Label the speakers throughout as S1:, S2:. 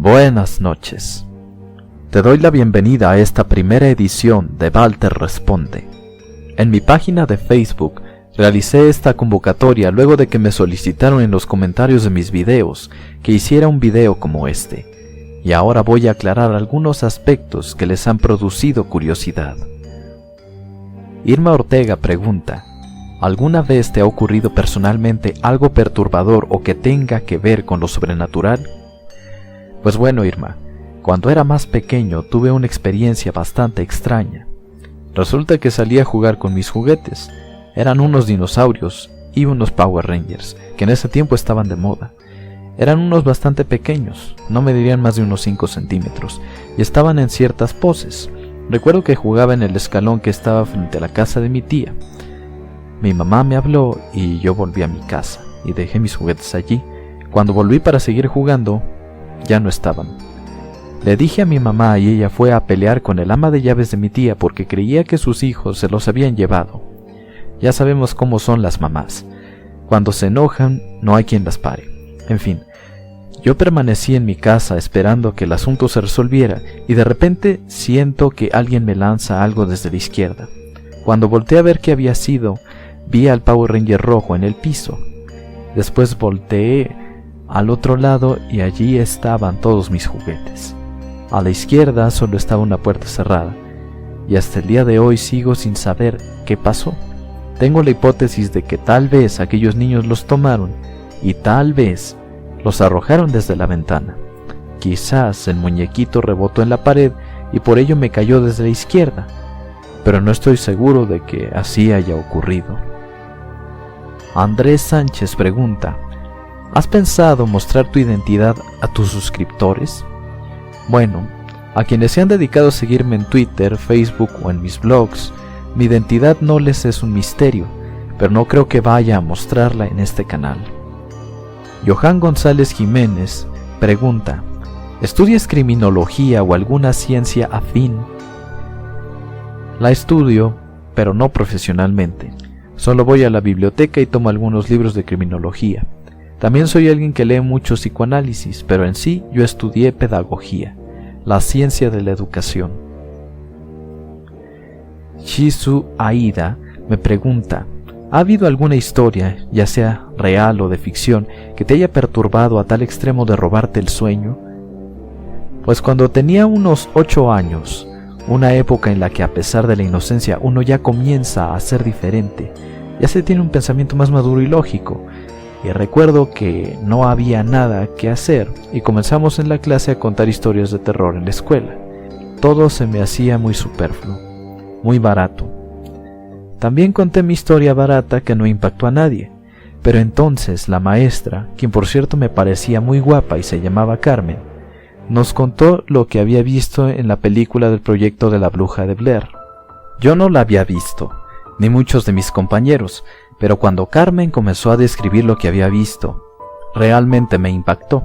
S1: Buenas noches. Te doy la bienvenida a esta primera edición de Walter Responde. En mi página de Facebook realicé esta convocatoria luego de que me solicitaron en los comentarios de mis videos que hiciera un video como este, y ahora voy a aclarar algunos aspectos que les han producido curiosidad. Irma Ortega pregunta: ¿alguna vez te ha ocurrido personalmente algo perturbador o que tenga que ver con lo sobrenatural? Pues bueno, Irma, cuando era más pequeño tuve una experiencia bastante extraña. Resulta que salí a jugar con mis juguetes. Eran unos dinosaurios y unos Power Rangers, que en ese tiempo estaban de moda. Eran unos bastante pequeños, no medirían más de unos 5 centímetros, y estaban en ciertas poses. Recuerdo que jugaba en el escalón que estaba frente a la casa de mi tía. Mi mamá me habló y yo volví a mi casa, y dejé mis juguetes allí. Cuando volví para seguir jugando, ya no estaban. Le dije a mi mamá y ella fue a pelear con el ama de llaves de mi tía porque creía que sus hijos se los habían llevado. Ya sabemos cómo son las mamás. Cuando se enojan, no hay quien las pare. En fin, yo permanecí en mi casa esperando que el asunto se resolviera y de repente siento que alguien me lanza algo desde la izquierda. Cuando volteé a ver qué había sido, vi al Power Ranger rojo en el piso. Después volteé al otro lado y allí estaban todos mis juguetes. A la izquierda solo estaba una puerta cerrada, y hasta el día de hoy sigo sin saber qué pasó. Tengo la hipótesis de que tal vez aquellos niños los tomaron y tal vez los arrojaron desde la ventana. Quizás el muñequito rebotó en la pared y por ello me cayó desde la izquierda, pero no estoy seguro de que así haya ocurrido. Andrés Sánchez pregunta: ¿has pensado mostrar tu identidad a tus suscriptores? Bueno, a quienes se han dedicado a seguirme en Twitter, Facebook o en mis blogs, mi identidad no les es un misterio, pero no creo que vaya a mostrarla en este canal. Johan González Jiménez pregunta: ¿estudias criminología o alguna ciencia afín? La estudio, pero no profesionalmente. Solo voy a la biblioteca y tomo algunos libros de criminología. También soy alguien que lee mucho psicoanálisis, pero en sí yo estudié pedagogía, la ciencia de la educación. Shizu Aida me pregunta: ¿ha habido alguna historia, ya sea real o de ficción, que te haya perturbado a tal extremo de robarte el sueño? Pues cuando tenía unos 8 años, una época en la que a pesar de la inocencia uno ya comienza a ser diferente, ya se tiene un pensamiento más maduro y lógico, y recuerdo que no había nada que hacer y comenzamos en la clase a contar historias de terror en la escuela. Todo se me hacía muy superfluo, muy barato. También conté mi historia barata que no impactó a nadie, pero entonces la maestra, quien por cierto me parecía muy guapa y se llamaba Carmen, nos contó lo que había visto en la película del proyecto de la Bruja de Blair. Yo no la había visto, ni muchos de mis compañeros, pero cuando Carmen comenzó a describir lo que había visto, realmente me impactó.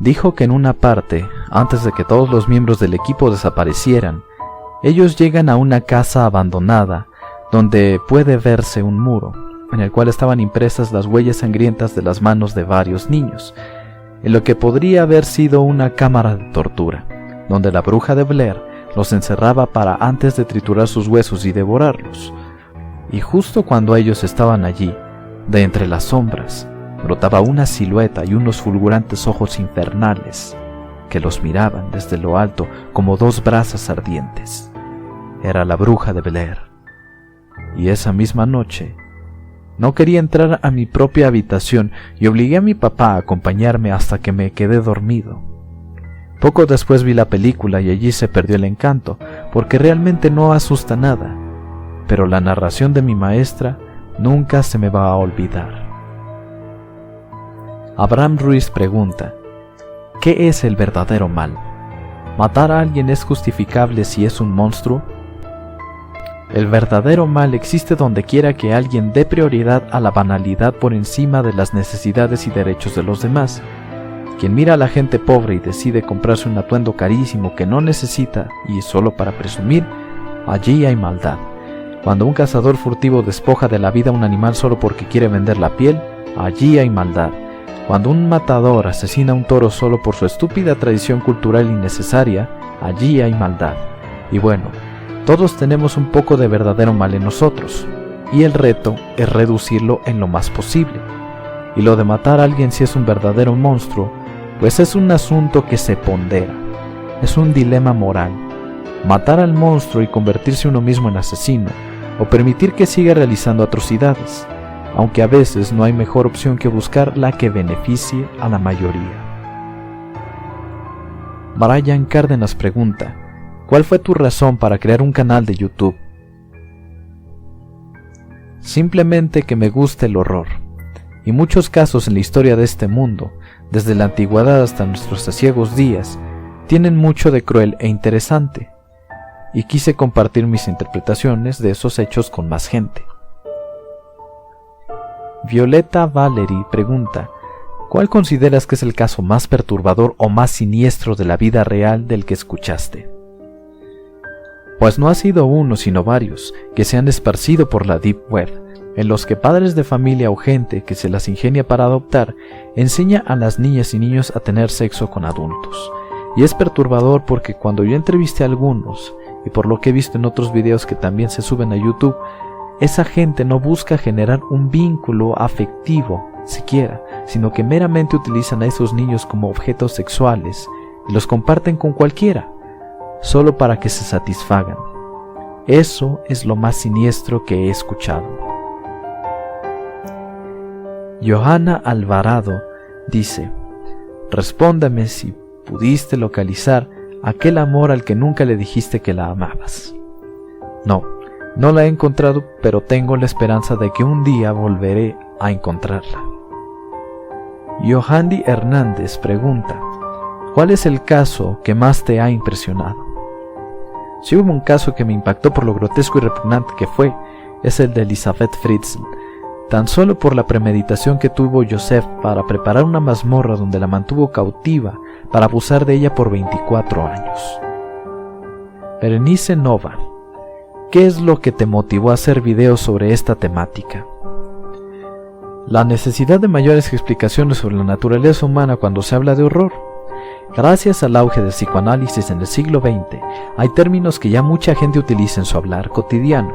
S1: Dijo que en una parte, antes de que todos los miembros del equipo desaparecieran, ellos llegan a una casa abandonada, donde puede verse un muro, en el cual estaban impresas las huellas sangrientas de las manos de varios niños, en lo que podría haber sido una cámara de tortura, donde la bruja de Blair los encerraba para antes de triturar sus huesos y devorarlos. Y justo cuando ellos estaban allí, de entre las sombras, brotaba una silueta y unos fulgurantes ojos infernales que los miraban desde lo alto como 2 brasas ardientes. Era la bruja de Blair. Y esa misma noche, no quería entrar a mi propia habitación y obligué a mi papá a acompañarme hasta que me quedé dormido. Poco después vi la película y allí se perdió el encanto, porque realmente no asusta nada. Pero la narración de mi maestra nunca se me va a olvidar. Abraham Ruiz pregunta: ¿qué es el verdadero mal? ¿Matar a alguien es justificable si es un monstruo? El verdadero mal existe donde quiera que alguien dé prioridad a la banalidad por encima de las necesidades y derechos de los demás. Quien mira a la gente pobre y decide comprarse un atuendo carísimo que no necesita y solo para presumir, allí hay maldad. Cuando un cazador furtivo despoja de la vida a un animal solo porque quiere vender la piel, allí hay maldad. Cuando un matador asesina a un toro solo por su estúpida tradición cultural innecesaria, allí hay maldad. Y bueno, todos tenemos un poco de verdadero mal en nosotros, y el reto es reducirlo en lo más posible. Y lo de matar a alguien si es un verdadero monstruo, pues es un asunto que se pondera. Es un dilema moral. Matar al monstruo y convertirse uno mismo en asesino, o permitir que siga realizando atrocidades, aunque a veces no hay mejor opción que buscar la que beneficie a la mayoría. Brian Cárdenas pregunta: ¿cuál fue tu razón para crear un canal de YouTube? Simplemente que me gusta el horror, y muchos casos en la historia de este mundo, desde la antigüedad hasta nuestros aciagos días, tienen mucho de cruel e interesante, y quise compartir mis interpretaciones de esos hechos con más gente. Violeta Valery pregunta: ¿cuál consideras que es el caso más perturbador o más siniestro de la vida real del que escuchaste? Pues no ha sido uno sino varios que se han esparcido por la Deep Web, en los que padres de familia o gente que se las ingenia para adoptar enseña a las niñas y niños a tener sexo con adultos. Y es perturbador porque cuando yo entrevisté a algunos, y por lo que he visto en otros videos que también se suben a YouTube, esa gente no busca generar un vínculo afectivo siquiera, sino que meramente utilizan a esos niños como objetos sexuales y los comparten con cualquiera, solo para que se satisfagan. Eso es lo más siniestro que he escuchado. Johanna Alvarado dice: respóndame si pudiste localizar aquel amor al que nunca le dijiste que la amabas. No la he encontrado, pero tengo la esperanza de que un día volveré a encontrarla. Yohandi Hernández pregunta: ¿cuál es el caso que más te ha impresionado? Si hubo un caso que me impactó por lo grotesco y repugnante que fue, es el de Elisabeth Fritzl, tan solo por la premeditación que tuvo Joseph para preparar una mazmorra donde la mantuvo cautiva para abusar de ella por 24 años. Berenice Nova: ¿qué es lo que te motivó a hacer videos sobre esta temática? La necesidad de mayores explicaciones sobre la naturaleza humana cuando se habla de horror. Gracias al auge del psicoanálisis en el siglo XX, hay términos que ya mucha gente utiliza en su hablar cotidiano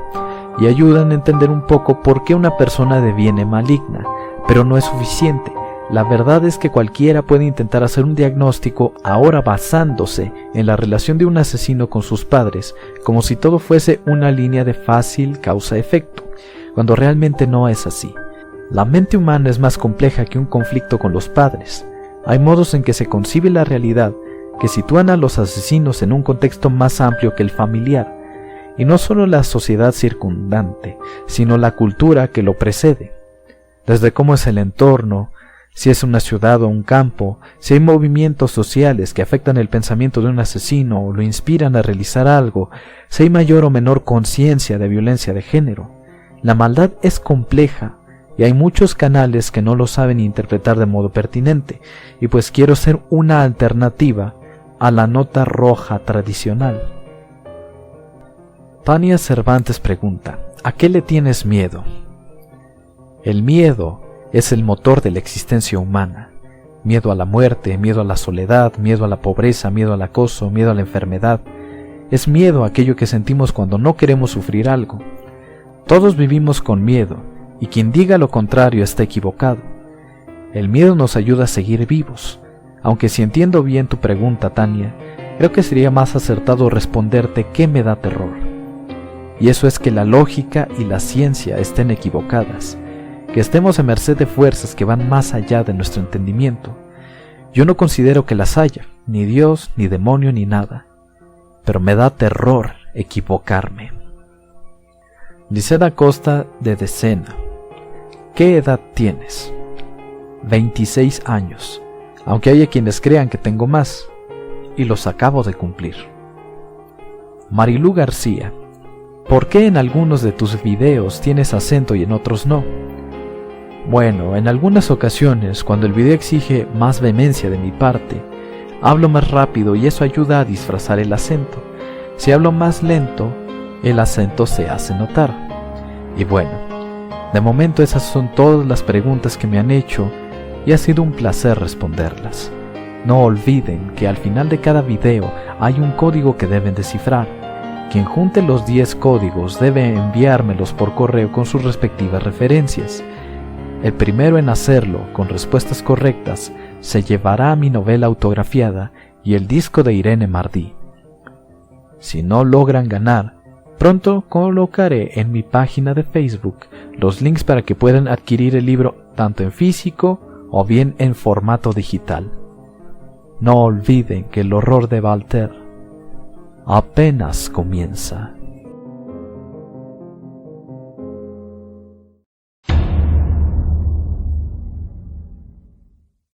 S1: y ayudan a entender un poco por qué una persona deviene maligna, pero no es suficiente. La verdad es que cualquiera puede intentar hacer un diagnóstico ahora basándose en la relación de un asesino con sus padres, como si todo fuese una línea de fácil causa-efecto, cuando realmente no es así. La mente humana es más compleja que un conflicto con los padres. Hay modos en que se concibe la realidad que sitúan a los asesinos en un contexto más amplio que el familiar, y no solo la sociedad circundante, sino la cultura que lo precede. Desde cómo es el entorno, si es una ciudad o un campo, si hay movimientos sociales que afectan el pensamiento de un asesino o lo inspiran a realizar algo, si hay mayor o menor conciencia de violencia de género. La maldad es compleja y hay muchos canales que no lo saben interpretar de modo pertinente, y pues quiero ser una alternativa a la nota roja tradicional. Tania Cervantes pregunta: ¿a qué le tienes miedo? El miedo es el motor de la existencia humana. Miedo a la muerte, miedo a la soledad, miedo a la pobreza, miedo al acoso, miedo a la enfermedad. Es miedo a aquello que sentimos cuando no queremos sufrir algo. Todos vivimos con miedo, y quien diga lo contrario está equivocado. El miedo nos ayuda a seguir vivos, aunque si entiendo bien tu pregunta, Tania, creo que sería más acertado responderte qué me da terror. Y eso es que la lógica y la ciencia estén equivocadas, que estemos a merced de fuerzas que van más allá de nuestro entendimiento. Yo no considero que las haya, ni Dios, ni demonio, ni nada, pero me da terror equivocarme. Liseda Costa de Decena: ¿qué edad tienes? 26 años, aunque haya quienes crean que tengo más, y los acabo de cumplir. Marilú García: ¿por qué en algunos de tus videos tienes acento y en otros no? Bueno, en algunas ocasiones, cuando el video exige más vehemencia de mi parte, hablo más rápido y eso ayuda a disfrazar el acento. Si hablo más lento, el acento se hace notar. Y bueno, de momento esas son todas las preguntas que me han hecho y ha sido un placer responderlas. No olviden que al final de cada video hay un código que deben descifrar. Quien junte los 10 códigos debe enviármelos por correo con sus respectivas referencias. El primero en hacerlo con respuestas correctas se llevará mi novela autografiada y el disco de Irene Mardí. Si no logran ganar, pronto colocaré en mi página de Facebook los links para que puedan adquirir el libro tanto en físico o bien en formato digital. No olviden que el horror de Walter apenas comienza.